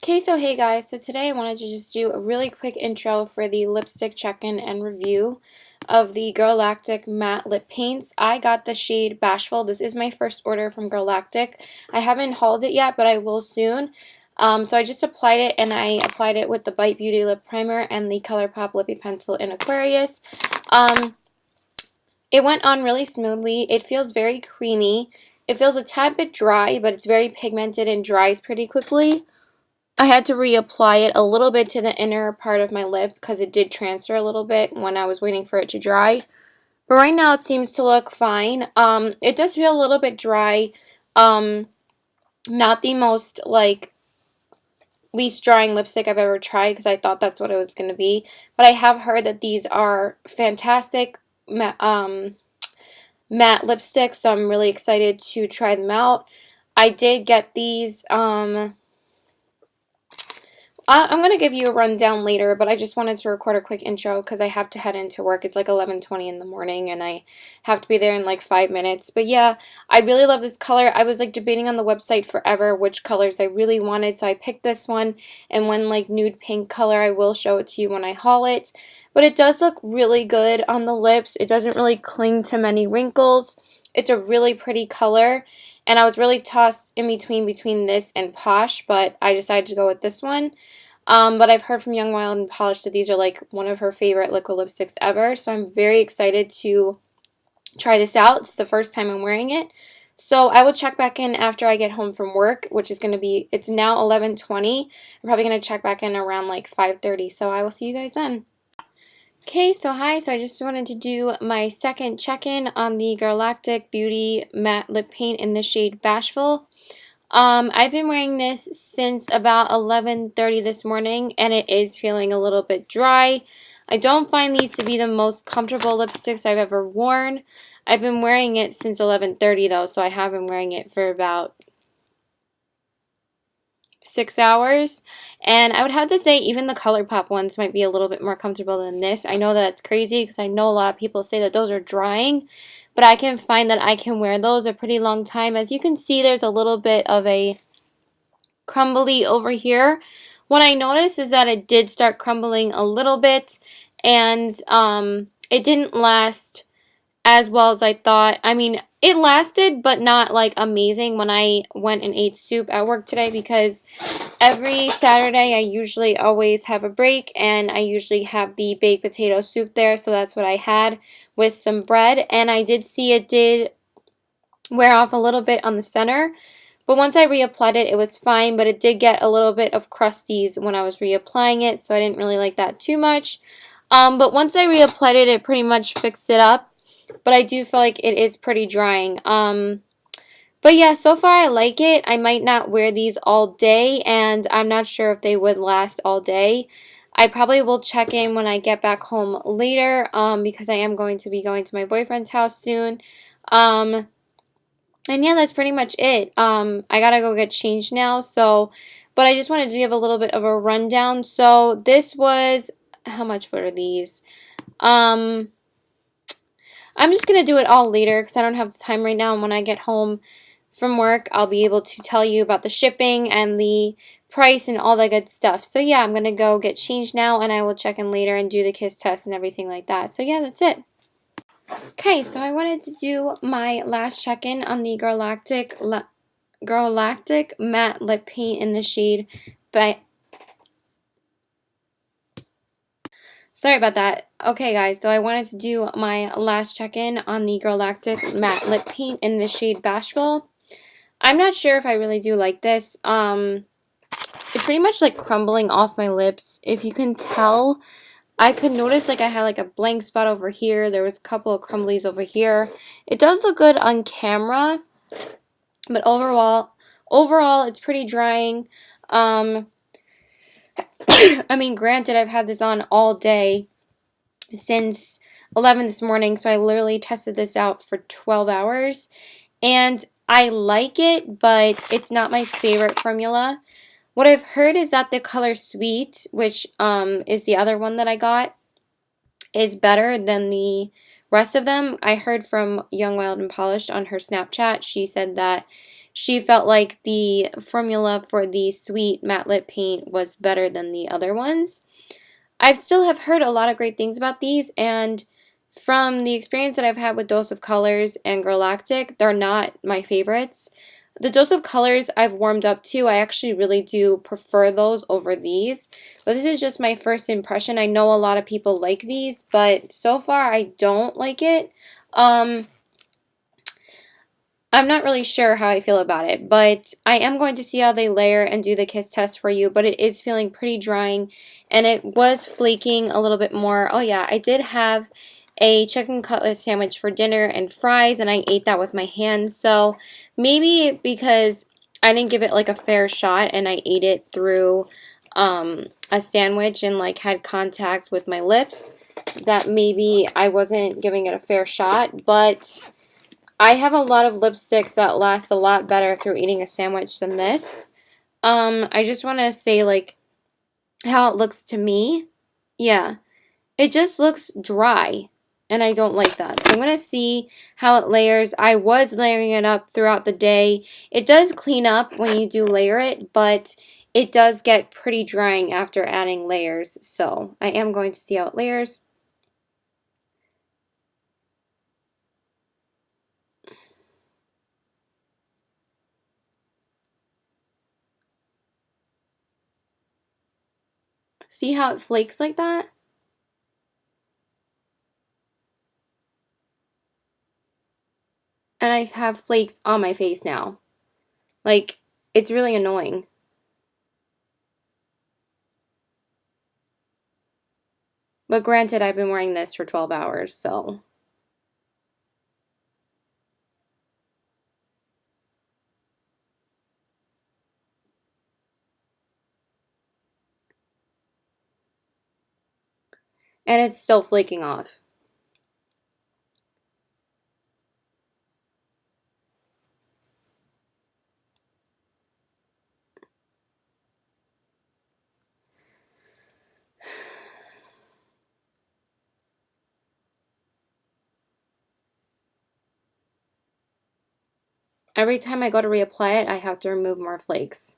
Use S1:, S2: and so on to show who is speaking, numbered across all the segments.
S1: Okay, so hey guys, so today I wanted to just do a really quick intro for the lipstick check-in and review of the Girlactik matte lip paints. I got the shade Bashful. This is my first order from Girlactik. I haven't hauled it yet, but I will soon. So I just applied it, and I applied it with the Bite Beauty Lip Primer and the ColourPop Lippy Pencil in Aquarius. It went on really smoothly. It feels very creamy. It feels a tad bit dry, but it's very pigmented and dries pretty quickly. I had to reapply it a little bit to the inner part of my lip because it did transfer a little bit when I was waiting for it to dry. But right now it seems to look fine. It does feel a little bit dry. Not the most least drying lipstick I've ever tried because I thought that's what it was going to be. But I have heard that these are fantastic matte lipsticks, so I'm really excited to try them out. I did get these I'm going to give you a rundown later, but I just wanted to record a quick intro because I have to head into work. It's like 11:20 in the morning and I have to be there in like 5 minutes. But yeah, I really love this color. I was like debating on the website forever which colors I really wanted, so I picked this one and one like nude pink color. I will show it to you when I haul it. But it does look really good on the lips. It doesn't really cling to many wrinkles. It's a really pretty color. And I was really tossed in between this and Posh, but I decided to go with this one. But I've heard from Young, Wild, and Polished that these are like one of her favorite liquid lipsticks ever. So I'm very excited to try this out. It's the first time I'm wearing it. So I will check back in after I get home from work, which is going to be, it's now 11:20. I'm probably going to check back in around like 5:30. So I will see you guys then. Okay, so hi, so I just wanted to do my second check-in on the Girlactik Beauty Matte Lip Paint in the shade Bashful. I've been wearing this since about 11:30 this morning, and it is feeling a little bit dry. I don't find these to be the most comfortable lipsticks I've ever worn. I've been wearing it since 11:30 though, so I have been wearing it for about 6 hours, and I would have to say even the ColourPop ones might be a little bit more comfortable than this. I know that's crazy because I know a lot of people say that those are drying, but I can find that I can wear those a pretty long time. As you can see, there's a little bit of a crumbly over here. What I noticed is that it did start crumbling a little bit, and it didn't last as well as I thought. I mean, it lasted, but not like amazing when I went and ate soup at work today, because every Saturday I usually always have a break and I usually have the baked potato soup there, so that's what I had with some bread, and I did see it did wear off a little bit on the center. But once I reapplied it, it was fine, but it did get a little bit of crusties when I was reapplying it, so I didn't really like that too much. But once I reapplied it, it pretty much fixed it up. But I do feel like it is pretty drying. But yeah, so far I like it. I might not wear these all day, and I'm not sure if they would last all day. I probably will check in when I get back home later, because I am going to be going to my boyfriend's house soon. And yeah, that's pretty much it. I gotta go get changed now, so, but I just wanted to give a little bit of a rundown. So this was, how much were these? I'm just gonna do it all later because I don't have the time right now, and when I get home from work, I'll be able to tell you about the shipping and the price and all that good stuff. So yeah, I'm gonna go get changed now, and I will check in later and do the kiss test and everything like that. So yeah, that's it. Okay, so I wanted to do my last check-in on the Girlactik matte lip paint in the shade, but sorry about that. Okay guys, so I wanted to do my last check-in on the Girlactik matte lip paint in the shade Bashful. I'm not sure if I really do like this. It's pretty much like crumbling off my lips. If you can tell, I could notice like I had like a blank spot over here. There was a couple of crumblies over here. It does look good on camera, but overall it's pretty drying. I mean, granted, I've had this on all day since 11 this morning, so I literally tested this out for 12 hours, and I like it, but it's not my favorite formula. What I've heard is that the color Sweet, which is the other one that I got, is better than the rest of them. I heard from Young, Wild, and Polished on her Snapchat. She said that she felt like the formula for the Sweet Matte Lip Paint was better than the other ones. I still have heard a lot of great things about these, and from the experience that I've had with Dose of Colors and Girlactik, they're not my favorites. The Dose of Colors I've warmed up to. I actually really do prefer those over these, but this is just my first impression. I know a lot of people like these, but so far I don't like it. I'm not really sure how I feel about it, but I am going to see how they layer and do the kiss test for you, but it is feeling pretty drying, and it was flaking a little bit more. Oh yeah, I did have a chicken cutlet sandwich for dinner and fries, and I ate that with my hands, so maybe because I didn't give it like a fair shot and I ate it through a sandwich and like had contact with my lips, that maybe I wasn't giving it a fair shot, but I have a lot of lipsticks that last a lot better through eating a sandwich than this. I just want to say, like, how it looks to me. Yeah, it just looks dry, and I don't like that. So I'm going to see how it layers. I was layering it up throughout the day. It does clean up when you do layer it, but it does get pretty drying after adding layers. So I am going to see how it layers. See how it flakes like that? And I have flakes on my face now. Like, it's really annoying. But granted, I've been wearing this for 12 hours, so. And it's still flaking off. Every time I go to reapply it, I have to remove more flakes.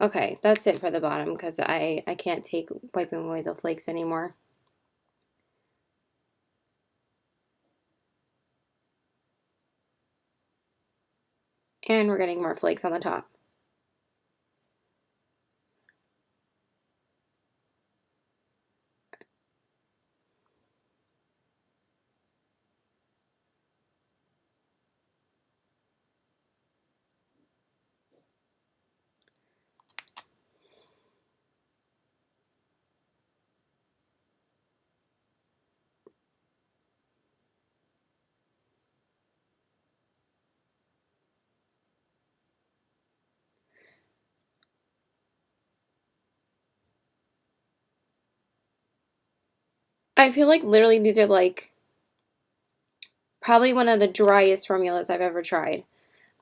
S1: Okay, that's it for the bottom because I can't take wiping away the flakes anymore. And we're getting more flakes on the top. I feel like literally these are like probably one of the driest formulas I've ever tried.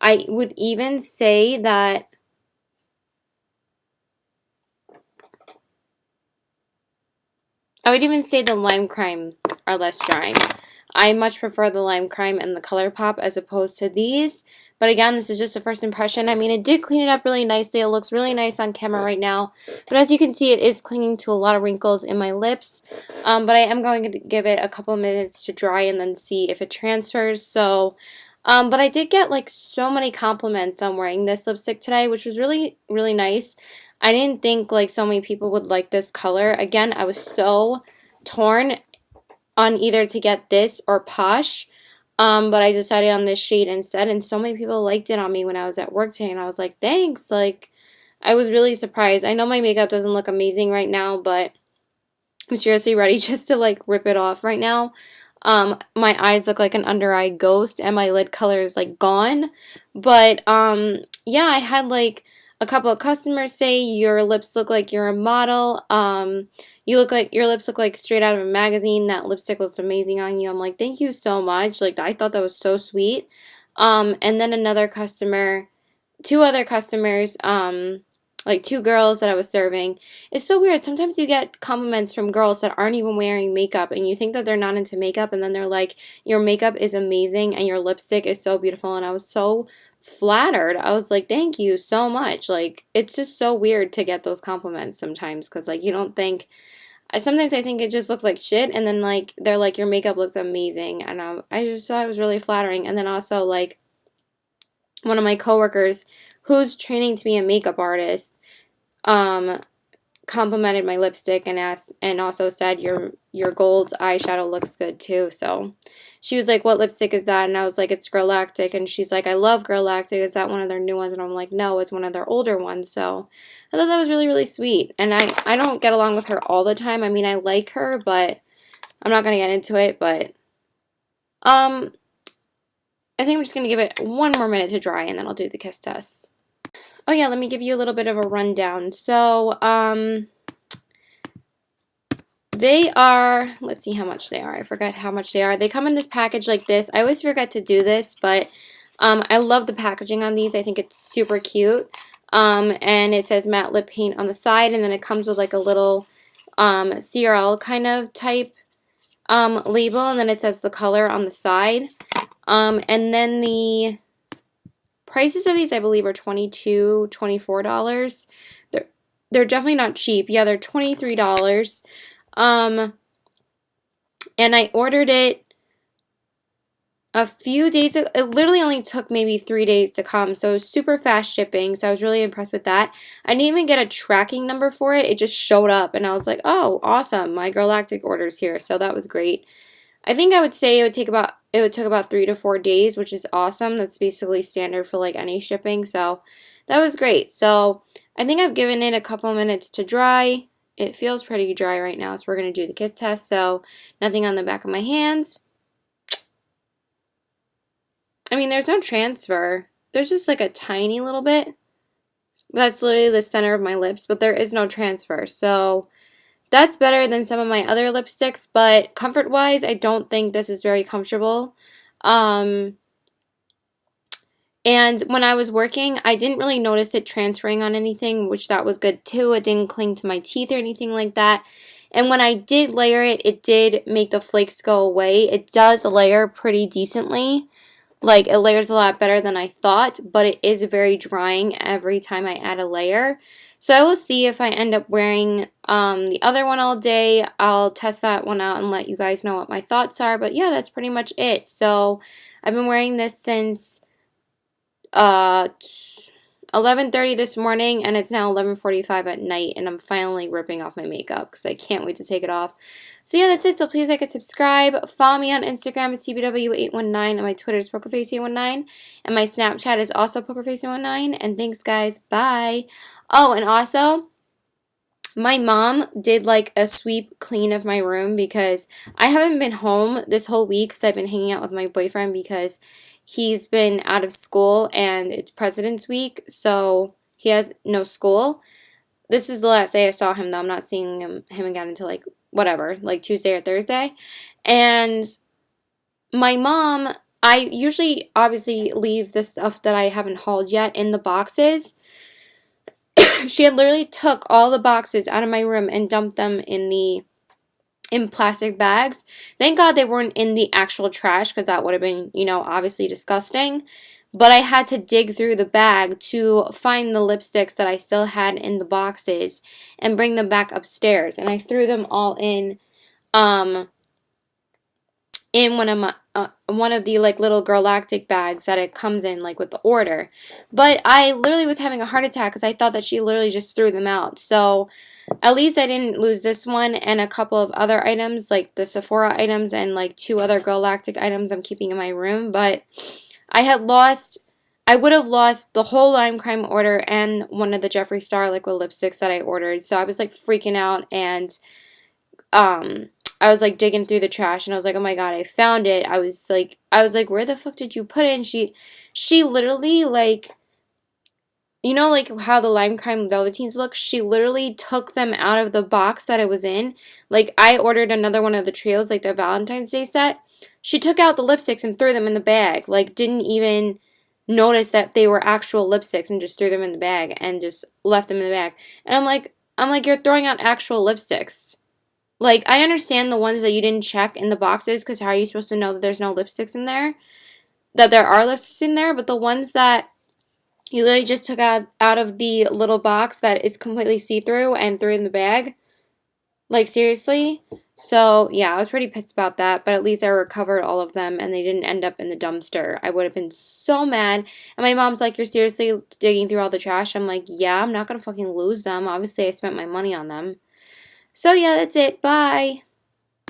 S1: I would even say that the lime crime are less drying. I much prefer the lime crime and the color pop as opposed to these. But again, this is just a first impression. I mean, it did clean it up really nicely. It looks really nice on camera right now. But as you can see, it is clinging to a lot of wrinkles in my lips. But I am going to give it a couple of minutes to dry and then see if it transfers. So, but I did get like so many compliments on wearing this lipstick today, which was really, really nice. I didn't think like so many people would like this color. Again, I was so torn on either to get this or Posh, but I decided on this shade instead, and so many people liked it on me when I was at work today, and I was like, thanks, like, I was really surprised. I know my makeup doesn't look amazing right now, but I'm seriously ready just to, like, rip it off right now. My eyes look like an under-eye ghost, and my lid color is, like, gone, but, yeah, I had, like, a couple of customers say your lips look like you're a model. You look like your lips look like straight out of a magazine. That lipstick looks amazing on you. I'm like, thank you so much. Like, I thought that was so sweet. And then another customer, two other customers, like 2 girls that I was serving. It's so weird. Sometimes you get compliments from girls that aren't even wearing makeup and you think that they're not into makeup and then they're like, your makeup is amazing and your lipstick is so beautiful. And I was so flattered. I was like, thank you so much. Like, it's just so weird to get those compliments sometimes because, like, you don't think. Sometimes I think it just looks like shit, and then, like, they're like, your makeup looks amazing. And I just thought it was really flattering. And then also, like, one of my coworkers who's training to be a makeup artist, um, complimented my lipstick and asked and also said your gold eyeshadow looks good too. So she was like, what lipstick is that? And I was like, it's Girlactik. And she's like, I love Girlactik. Is that one of their new ones? And I'm like, no, it's one of their older ones. So I thought that was really, really sweet. And I don't get along with her all the time. I mean, I like her, but I'm not gonna get into it. But I think I'm just gonna give it one more minute to dry and then I'll do the kiss test. Oh yeah, let me give you a little bit of a rundown. So they are, let's see how much they are. I forgot how much they are. They come in this package like this. I always forget to do this, but I love the packaging on these. I think it's super cute. And it says matte lip paint on the side, and then it comes with like a little CRL kind of type label, and then it says the color on the side. And then the prices of these, I believe, are $22, $24. They're definitely not cheap. Yeah, they're $23. And I ordered it a few days ago. It literally only took maybe 3 days to come, so it was super fast shipping, so I was really impressed with that. I didn't even get a tracking number for it. It just showed up, and I was like, oh, awesome, my Girlactik order's here, so that was great. I think I would say it took about 3 to 4 days, which is awesome. That's basically standard for like any shipping, so that was great. So I think I've given it a couple minutes to dry. It feels pretty dry right now, so we're going to do the kiss test. So nothing on the back of my hands. I mean, there's no transfer. There's just like a tiny little bit. That's literally the center of my lips, but there is no transfer. So that's better than some of my other lipsticks, but comfort-wise, I don't think this is very comfortable. And when I was working, I didn't really notice it transferring on anything, which that was good too. It didn't cling to my teeth or anything like that. And when I did layer it, it did make the flakes go away. It does layer pretty decently. Like, it layers a lot better than I thought, but it is very drying every time I add a layer. So I will see if I end up wearing the other one all day. I'll test that one out and let you guys know what my thoughts are. But yeah, that's pretty much it. So I've been wearing this since 11:30 this morning, and it's now 11:45 at night, and I'm finally ripping off my makeup because I can't wait to take it off. So yeah, that's it. So please like and subscribe. Follow me on Instagram at TBW819, and my Twitter is PokerFace819, and my Snapchat is also PokerFace819. And thanks, guys. Bye. Oh, and also, my mom did like a sweep clean of my room because I haven't been home this whole week because I've been hanging out with my boyfriend because he's been out of school and it's President's Week, so he has no school. This is the last day I saw him, though. I'm not seeing him again until like whatever, like Tuesday or Thursday. And my mom, I usually obviously leave the stuff that I haven't hauled yet in the boxes. She had literally took all the boxes out of my room and dumped them in plastic bags. Thank God they weren't in the actual trash because that would have been, you know, obviously disgusting. But I had to dig through the bag to find the lipsticks that I still had in the boxes and bring them back upstairs. And I threw them all in one of the like little Girlactik bags that it comes in like with the order. But I literally was having a heart attack because I thought that she literally just threw them out. So at least I didn't lose this one and a couple of other items like the Sephora items and like 2 other Girlactik items I'm keeping in my room. But I would have lost the whole Lime Crime order and one of the Jeffree Star liquid lipsticks that I ordered. So I was like freaking out, and I was like digging through the trash and I was like, oh my God, I found it. I was like, where the fuck did you put it? And she literally, like, you know, like how the Lime Crime Velveteens look? She literally took them out of the box that it was in. Like, I ordered another one of the trios, like the Valentine's Day set. She took out the lipsticks and threw them in the bag. Like, didn't even noticed that they were actual lipsticks and just threw them in the bag and just left them in the bag. And I'm like, you're throwing out actual lipsticks. Like, I understand the ones that you didn't check in the boxes, because how are you supposed to know that there's no lipsticks in there? That there are lipsticks in there, but the ones that you literally just took out of the little box that is completely see-through and threw in the bag. Like, seriously? So, yeah, I was pretty pissed about that, but at least I recovered all of them and they didn't end up in the dumpster. I would have been so mad. And my mom's like, you're seriously digging through all the trash? I'm like, yeah, I'm not gonna fucking lose them. Obviously, I spent my money on them. So, yeah, that's it. Bye.